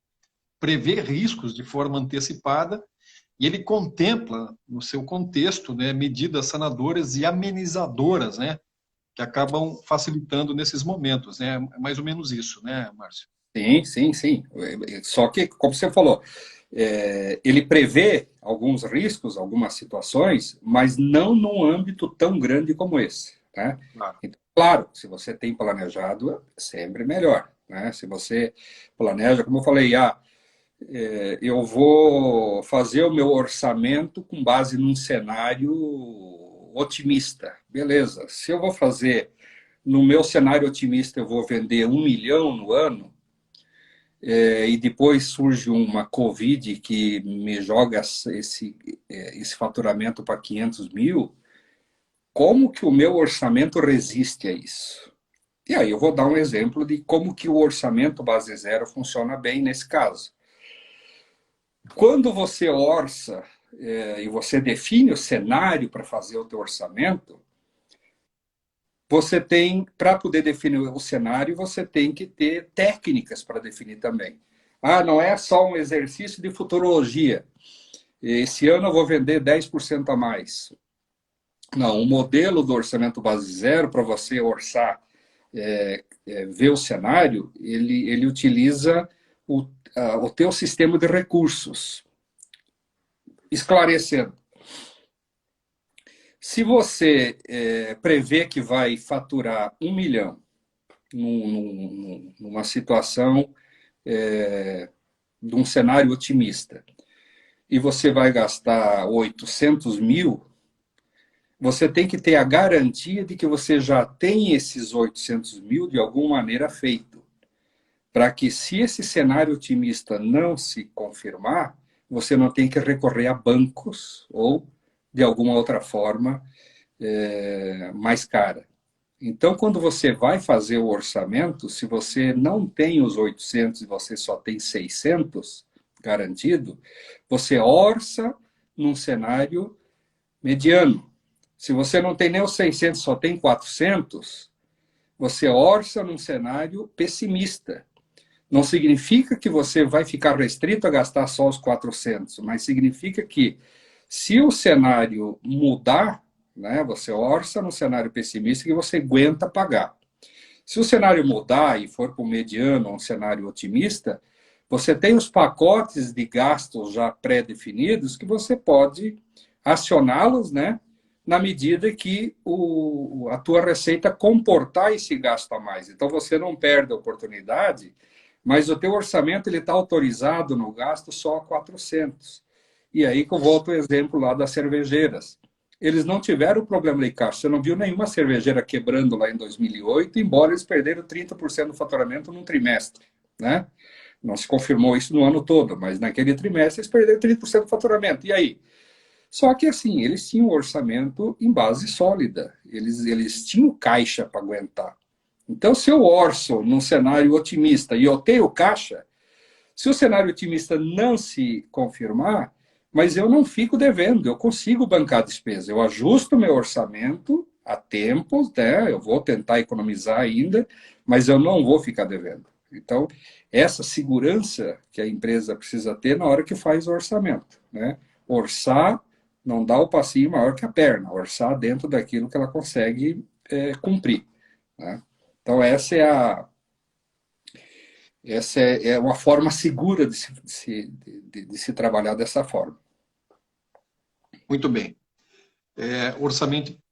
A: prevê riscos de forma antecipada e ele contempla, no seu contexto, né, medidas sanadoras e amenizadoras, né, que acabam facilitando nesses momentos. Né? É mais ou menos isso, né, Márcio?
B: Sim, sim, sim. Só que, como você falou, ele prevê alguns riscos, algumas situações, mas não num âmbito tão grande como esse. Né?
A: Claro.
B: Então, claro, se você tem planejado, é sempre melhor. Né? Se você planeja, como eu falei, eu vou fazer o meu orçamento com base num cenário otimista. Beleza. Se eu vou fazer, no meu cenário otimista, eu vou vender 1 milhão no ano, e depois surge uma Covid que me joga esse faturamento para 500 mil, como que o meu orçamento resiste a isso? E aí eu vou dar um exemplo de como que o orçamento base zero funciona bem nesse caso. Quando você orça e você define o cenário para fazer o teu orçamento, você tem, para poder definir o cenário, você tem que ter técnicas para definir também. Não é só um exercício de futurologia. Esse ano eu vou vender 10% a mais. Não, o modelo do orçamento base zero, para você orçar, ver o cenário, ele utiliza o teu sistema de recursos. Esclarecendo. Se você prevê que vai faturar 1 milhão numa situação de um cenário otimista, e você vai gastar 800 mil, você tem que ter a garantia de que você já tem esses 800 mil de alguma maneira feito. Para que, se esse cenário otimista não se confirmar, você não tem que recorrer a bancos ou, de alguma outra forma, mais cara. Então, quando você vai fazer o orçamento, se você não tem os 800 e você só tem 600 garantido, você orça num cenário mediano. Se você não tem nem os 600, só tem 400, você orça num cenário pessimista. Não significa que você vai ficar restrito a gastar só os 400, mas significa que, se o cenário mudar, né, você orça no cenário pessimista que você aguenta pagar. Se o cenário mudar e for para o mediano, um cenário otimista, você tem os pacotes de gastos já pré-definidos que você pode acioná-los, né, na medida que a tua receita comportar esse gasto a mais. Então, você não perde a oportunidade, mas o teu orçamento está autorizado no gasto só a 400. E aí que eu volto ao exemplo lá das cervejeiras. Eles não tiveram problema de caixa. Você não viu nenhuma cervejeira quebrando lá em 2008, embora eles perderam 30% do faturamento num trimestre, né? Não se confirmou isso no ano todo, mas naquele trimestre eles perderam 30% do faturamento. E aí? Só que, assim, eles tinham um orçamento em base sólida. Eles tinham caixa para aguentar. Então, se eu orço num cenário otimista e eu tenho caixa, se o cenário otimista não se confirmar, mas eu não fico devendo, eu consigo bancar a despesa. Eu ajusto meu orçamento a tempo, né? Eu vou tentar economizar ainda, mas eu não vou ficar devendo. Então, essa segurança que a empresa precisa ter na hora que faz o orçamento, né? Orçar não dá o passinho maior que a perna, orçar dentro daquilo que ela consegue cumprir, né? Então, essa é uma forma segura de se trabalhar dessa forma.
A: Muito bem.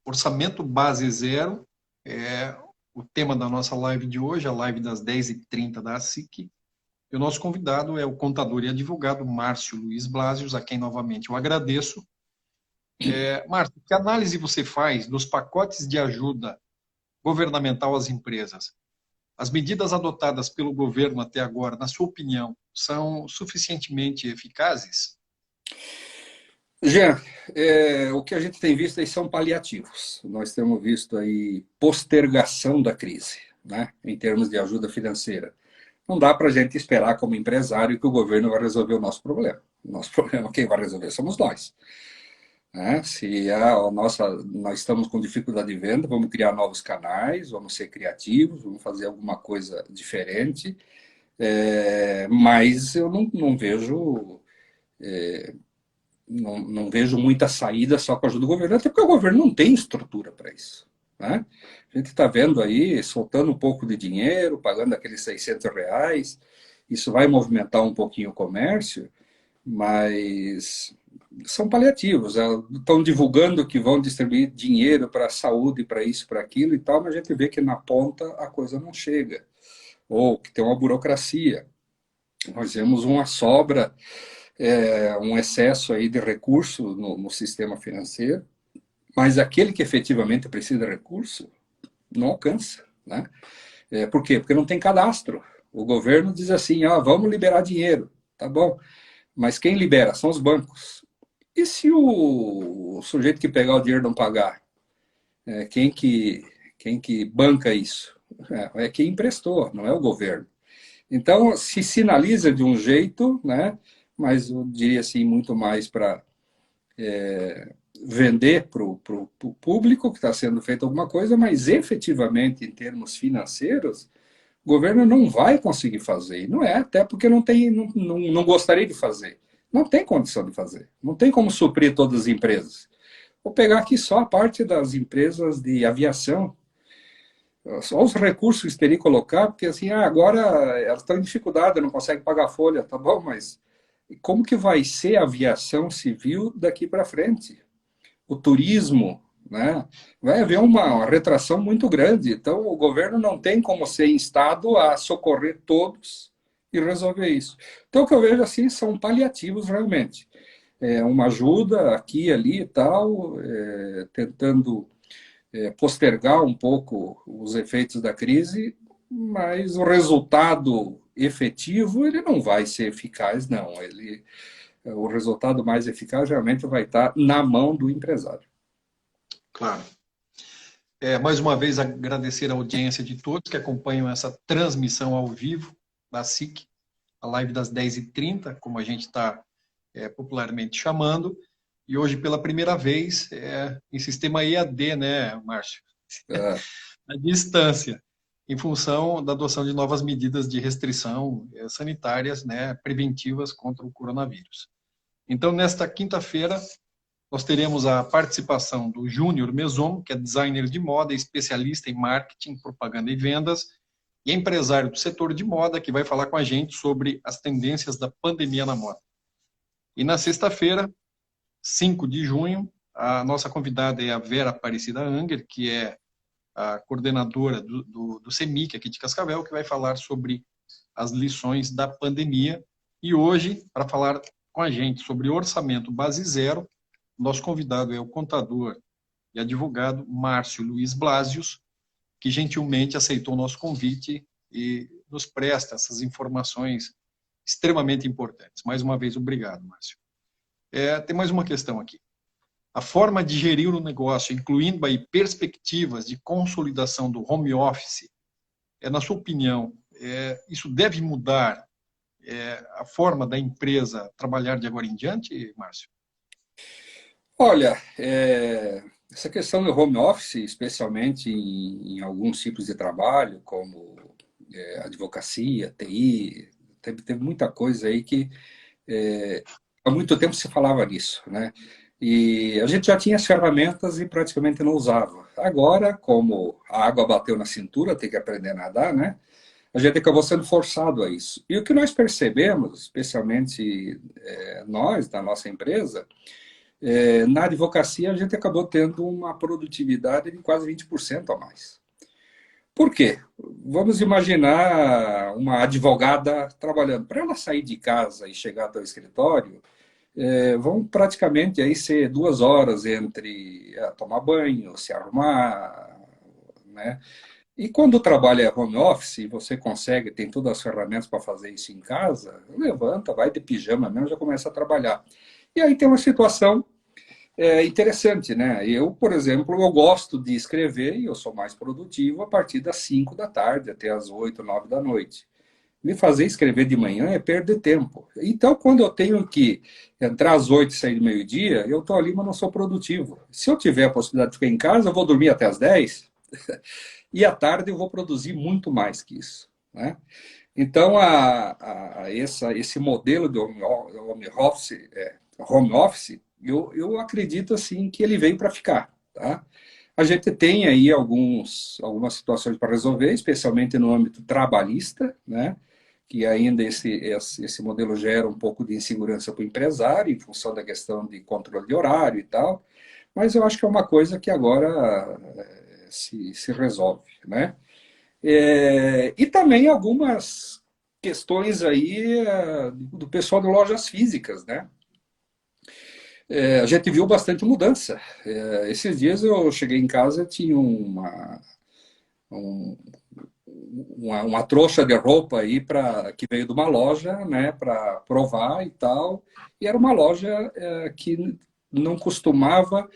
A: Orçamento base zero é o tema da nossa live de hoje, a live das 10h30 da SIC. E o nosso convidado é o contador e advogado Márcio Luiz Blasius, a quem novamente eu agradeço. Márcio, que análise você faz dos pacotes de ajuda governamental às empresas? As medidas adotadas pelo governo até agora, na sua opinião, são suficientemente eficazes?
B: Jean, o que a gente tem visto aí são paliativos. Nós temos visto aí postergação da crise, né, em termos de ajuda financeira. Não dá para a gente esperar como empresário que o governo vai resolver o nosso problema. O nosso problema, quem vai resolver somos nós. Né? Se nós estamos com dificuldade de venda, vamos criar novos canais, vamos ser criativos, vamos fazer alguma coisa diferente, mas eu não vejo não vejo muita saída só com a ajuda do governo, até porque o governo não tem estrutura para isso. Né? A gente está vendo aí, soltando um pouco de dinheiro, pagando aqueles R$ 600, isso vai movimentar um pouquinho o comércio, mas são paliativos. Estão divulgando que vão distribuir dinheiro para a saúde, para isso, para aquilo e tal, mas a gente vê que na ponta a coisa não chega, ou que tem uma burocracia. Nós vemos uma sobra, um excesso aí de recursos no sistema financeiro, mas aquele que efetivamente precisa de recurso não alcança. Né? Por quê? Porque não tem cadastro. O governo diz assim, vamos liberar dinheiro, tá bom, mas quem libera são os bancos. E se o sujeito que pegar o dinheiro não pagar? Quem que banca isso? É quem emprestou, não é o governo. Então, se sinaliza de um jeito, né, mas eu diria assim, muito mais para vender para o público que está sendo feita alguma coisa, mas efetivamente, em termos financeiros, o governo não vai conseguir fazer. E não é, até porque não gostaria de fazer. Não tem condição de fazer. Não tem como suprir todas as empresas. Vou pegar aqui só a parte das empresas de aviação. Só os recursos que teria que colocar, porque assim, agora elas estão em dificuldade, não conseguem pagar folha, tá bom, mas como que vai ser a aviação civil daqui para frente? O turismo, né? Vai haver uma retração muito grande. Então, o governo não tem como ser instado a socorrer todos e resolver isso. Então, o que eu vejo assim são paliativos realmente. Uma ajuda aqui e ali e tal, tentando postergar um pouco os efeitos da crise, mas o resultado efetivo ele não vai ser eficaz, não. O resultado mais eficaz realmente vai estar na mão do empresário.
A: Claro. Mais uma vez, agradecer a audiência de todos que acompanham essa transmissão ao vivo da SIC, a live das 10h30, como a gente está popularmente chamando. E hoje, pela primeira vez, em sistema EAD, né, Márcio? À distância, em função da adoção de novas medidas de restrição sanitárias, né, preventivas contra o coronavírus. Então, nesta quinta-feira, nós teremos a participação do Júnior Meson, que é designer de moda, especialista em marketing, propaganda e vendas, e empresário do setor de moda, que vai falar com a gente sobre as tendências da pandemia na moda. E na sexta-feira, 5 de junho, a nossa convidada é a Vera Aparecida Anger, que é a coordenadora do CEMIC aqui de Cascavel, que vai falar sobre as lições da pandemia. E hoje, para falar com a gente sobre orçamento base zero, nosso convidado é o contador e advogado Márcio Luiz Blasius, que gentilmente aceitou o nosso convite e nos presta essas informações extremamente importantes. Mais uma vez, obrigado, Márcio. Tem mais uma questão aqui. A forma de gerir o negócio, incluindo aí perspectivas de consolidação do home office, na sua opinião, isso deve mudar a forma da empresa trabalhar de agora em diante, Márcio?
B: Olha, essa questão do home office, especialmente em alguns tipos de trabalho, como advocacia, TI, teve muita coisa aí que há muito tempo se falava nisso, né? E a gente já tinha as ferramentas e praticamente não usava. Agora, como a água bateu na cintura, tem que aprender a nadar, né? A gente acabou sendo forçado a isso. E o que nós percebemos, especialmente nós, da nossa empresa, na advocacia a gente acabou tendo uma produtividade de quase 20% a mais. Por quê? Vamos imaginar uma advogada trabalhando. Para ela sair de casa e chegar até o escritório, vão praticamente aí ser 2 horas entre tomar banho, se arrumar, né? E quando o trabalho é home office, você consegue, tem todas as ferramentas para fazer isso em casa, levanta, vai de pijama mesmo, já começa a trabalhar. E aí tem uma situação interessante, né? Eu, por exemplo, eu gosto de escrever e eu sou mais produtivo a partir das 5 da tarde até as 8, 9 da noite. Me fazer escrever de manhã é perder tempo. Então, quando eu tenho que entrar às 8 e sair do meio-dia, eu estou ali, mas não sou produtivo. Se eu tiver a possibilidade de ficar em casa, eu vou dormir até às 10 e à tarde eu vou produzir muito mais que isso, né? Então, esse modelo de home office, eu acredito assim que ele veio para ficar, tá? A gente tem aí algumas situações para resolver, especialmente no âmbito trabalhista, né? Que ainda esse modelo gera um pouco de insegurança para o empresário, em função da questão de controle de horário e tal, mas eu acho que é uma coisa que agora se resolve, né? E também algumas questões aí do pessoal de lojas físicas, né? A gente viu bastante mudança. Esses dias eu cheguei em casa, tinha uma trouxa de roupa aí que veio de uma loja, né, para provar e tal, e era uma loja que não costumava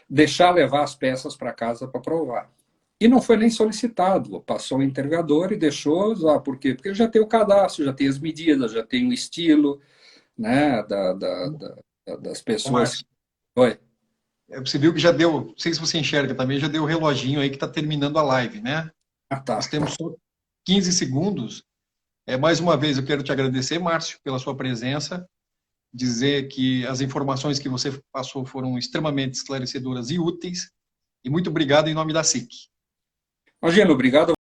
B: deixar levar as peças para casa para provar. E não foi nem solicitado, passou o entregador e deixou, por quê? Porque já tem o cadastro, já tem as medidas, já tem o estilo, né, das pessoas. Oi.
A: Você viu que já deu, não sei se você enxerga também, já deu o reloginho aí que está terminando a live, né?
B: Tá.
A: Nós temos só 15 segundos. Mais uma vez, eu quero te agradecer, Márcio, pela sua presença, dizer que as informações que você passou foram extremamente esclarecedoras e úteis, e muito obrigado em nome da SIC.
B: Imagina, obrigado